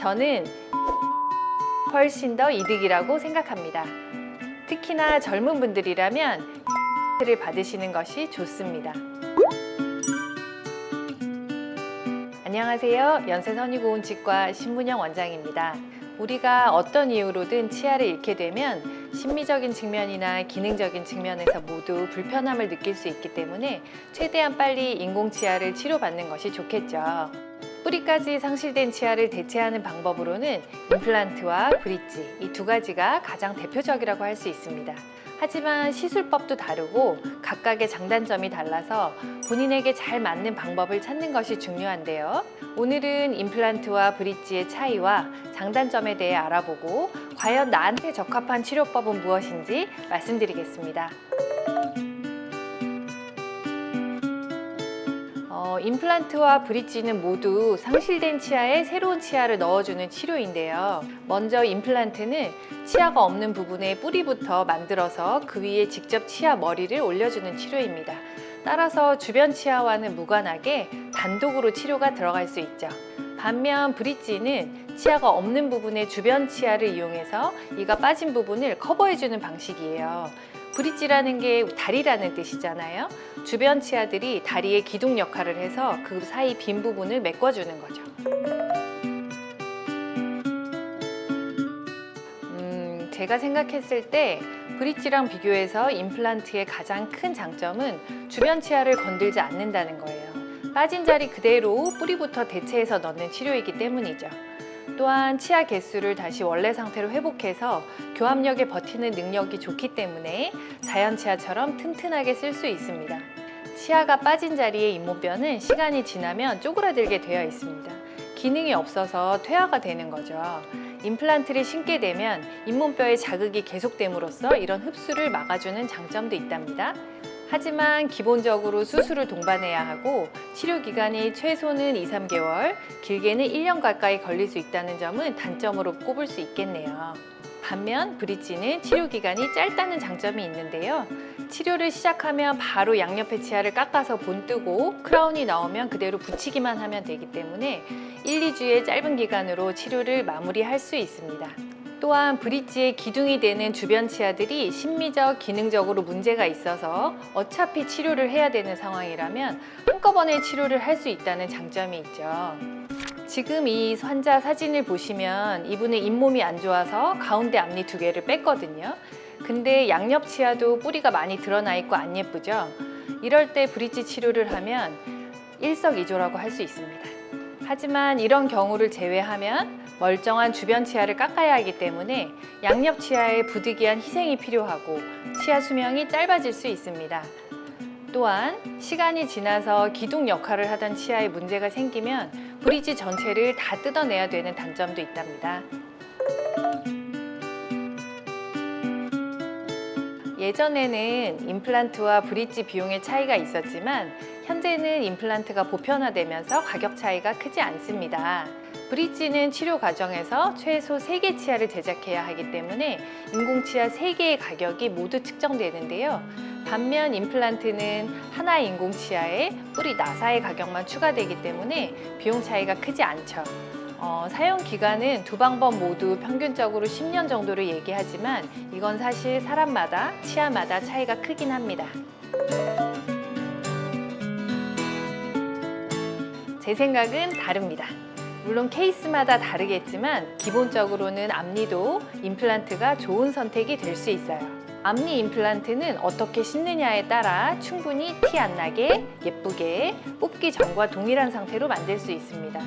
저는 훨씬 더 이득이라고 생각합니다. 특히나 젊은 분들이라면 를 받으시는 것이 좋습니다. 안녕하세요. 연세선의고운치과 신문영 원장입니다. 우리가 어떤 이유로든 치아를 잃게 되면 심미적인 측면이나 기능적인 측면에서 모두 불편함을 느낄 수 있기 때문에 최대한 빨리 인공치아를 치료받는 것이 좋겠죠. 뿌리까지 상실된 치아를 대체하는 방법으로는 임플란트와 브릿지, 이 두 가지가 가장 대표적이라고 할 수 있습니다. 하지만 시술법도 다르고 각각의 장단점이 달라서 본인에게 잘 맞는 방법을 찾는 것이 중요한데요. 오늘은 임플란트와 브릿지의 차이와 장단점에 대해 알아보고 과연 나한테 적합한 치료법은 무엇인지 말씀드리겠습니다. 임플란트와 브릿지는 모두 상실된 치아에 새로운 치아를 넣어주는 치료인데요. 먼저 임플란트는 치아가 없는 부분에 뿌리부터 만들어서 그 위에 직접 치아 머리를 올려주는 치료입니다. 따라서 주변 치아와는 무관하게 단독으로 치료가 들어갈 수 있죠. 반면 브릿지는 치아가 없는 부분의 주변 치아를 이용해서 이가 빠진 부분을 커버해주는 방식이에요. 브릿지라는 게 다리라는 뜻이잖아요. 주변 치아들이 다리의 기둥 역할을 해서 그 사이 빈 부분을 메꿔주는 거죠. 제가 생각했을 때 브릿지랑 비교해서 임플란트의 가장 큰 장점은 주변 치아를 건들지 않는다는 거예요. 빠진 자리 그대로 뿌리부터 대체해서 넣는 치료이기 때문이죠. 또한 치아 개수를 다시 원래 상태로 회복해서 교합력에 버티는 능력이 좋기 때문에 자연 치아처럼 튼튼하게 쓸 수 있습니다. 치아가 빠진 자리의 잇몸뼈는 시간이 지나면 쪼그라들게 되어 있습니다. 기능이 없어서 퇴화가 되는 거죠. 임플란트를 신게 되면 잇몸뼈의 자극이 계속됨으로써 이런 흡수를 막아주는 장점도 있답니다. 하지만 기본적으로 수술을 동반해야 하고 치료 기간이 최소는 2~3개월, 길게는 1년 가까이 걸릴 수 있다는 점은 단점으로 꼽을 수 있겠네요. 반면 브릿지는 치료 기간이 짧다는 장점이 있는데요. 치료를 시작하면 바로 양옆의 치아를 깎아서 본뜨고 크라운이 나오면 그대로 붙이기만 하면 되기 때문에 1~2주의 짧은 기간으로 치료를 마무리할 수 있습니다. 또한 브릿지의 기둥이 되는 주변 치아들이 심미적, 기능적으로 문제가 있어서 어차피 치료를 해야 되는 상황이라면 한꺼번에 치료를 할 수 있다는 장점이 있죠. 지금 이 환자 사진을 보시면 이분의 잇몸이 안 좋아서 가운데 앞니 2개를 뺐거든요. 근데 양옆 치아도 뿌리가 많이 드러나 있고 안 예쁘죠? 이럴 때 브릿지 치료를 하면 일석이조라고 할 수 있습니다. 하지만 이런 경우를 제외하면 멀쩡한 주변 치아를 깎아야 하기 때문에 양옆 치아에 부득이한 희생이 필요하고 치아 수명이 짧아질 수 있습니다. 또한 시간이 지나서 기둥 역할을 하던 치아에 문제가 생기면 브릿지 전체를 다 뜯어내야 되는 단점도 있답니다. 예전에는 임플란트와 브릿지 비용의 차이가 있었지만 현재는 임플란트가 보편화되면서 가격 차이가 크지 않습니다. 브릿지는 치료 과정에서 최소 3개 치아를 제작해야 하기 때문에 인공치아 3개의 가격이 모두 측정되는데요. 반면 임플란트는 하나의 인공치아에 뿌리 나사의 가격만 추가되기 때문에 비용 차이가 크지 않죠. 사용 기간은 두 방법 모두 평균적으로 10년 정도를 얘기하지만 이건 사실 사람마다 치아마다 차이가 크긴 합니다. 제 생각은 다릅니다. 물론 케이스마다 다르겠지만 기본적으로는 앞니도 임플란트가 좋은 선택이 될 수 있어요. 앞니 임플란트는 어떻게 신느냐에 따라 충분히 티 안 나게 예쁘게 뽑기 전과 동일한 상태로 만들 수 있습니다.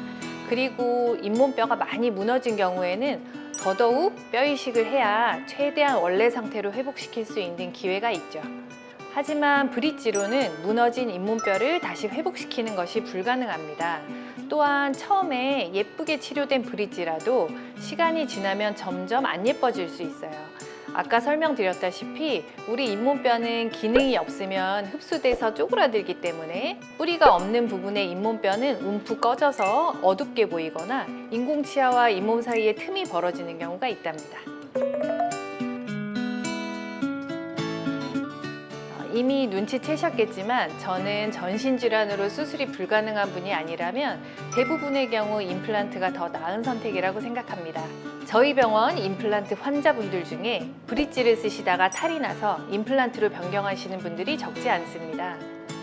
그리고 잇몸뼈가 많이 무너진 경우에는 더더욱 뼈 이식을 해야 최대한 원래 상태로 회복시킬 수 있는 기회가 있죠. 하지만 브릿지로는 무너진 잇몸뼈를 다시 회복시키는 것이 불가능합니다. 또한 처음에 예쁘게 치료된 브릿지라도 시간이 지나면 점점 안 예뻐질 수 있어요. 아까 설명드렸다시피 우리 잇몸뼈는 기능이 없으면 흡수돼서 쪼그라들기 때문에 뿌리가 없는 부분의 잇몸뼈는 움푹 꺼져서 어둡게 보이거나 인공치아와 잇몸 사이에 틈이 벌어지는 경우가 있답니다. 이미 눈치채셨겠지만 저는 전신질환으로 수술이 불가능한 분이 아니라면 대부분의 경우 임플란트가 더 나은 선택이라고 생각합니다. 저희 병원 임플란트 환자분들 중에 브릿지를 쓰시다가 탈이 나서 임플란트로 변경하시는 분들이 적지 않습니다.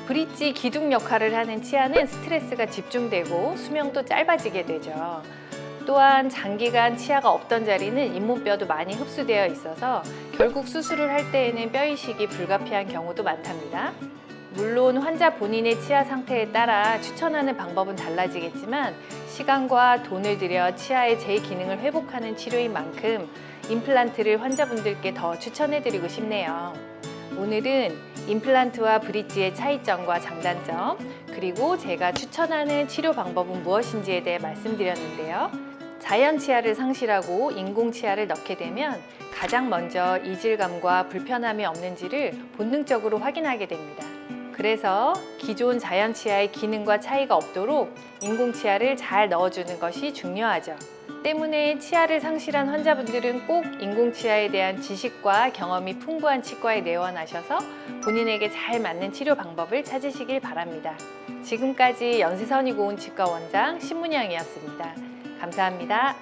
브릿지 기둥 역할을 하는 치아는 스트레스가 집중되고 수명도 짧아지게 되죠. 또한 장기간 치아가 없던 자리는 잇몸뼈도 많이 흡수되어 있어서 결국 수술을 할 때에는 뼈 이식이 불가피한 경우도 많답니다. 물론 환자 본인의 치아 상태에 따라 추천하는 방법은 달라지겠지만 시간과 돈을 들여 치아의 제 기능을 회복하는 치료인 만큼 임플란트를 환자분들께 더 추천해드리고 싶네요. 오늘은 임플란트와 브릿지의 차이점과 장단점, 그리고 제가 추천하는 치료 방법은 무엇인지에 대해 말씀드렸는데요. 자연 치아를 상실하고 인공 치아를 넣게 되면 가장 먼저 이질감과 불편함이 없는지를 본능적으로 확인하게 됩니다. 그래서 기존 자연 치아의 기능과 차이가 없도록 인공 치아를 잘 넣어주는 것이 중요하죠. 때문에 치아를 상실한 환자분들은 꼭 인공 치아에 대한 지식과 경험이 풍부한 치과에 내원하셔서 본인에게 잘 맞는 치료 방법을 찾으시길 바랍니다. 지금까지 연세선이 고운 치과 원장 신문영이었습니다. 감사합니다.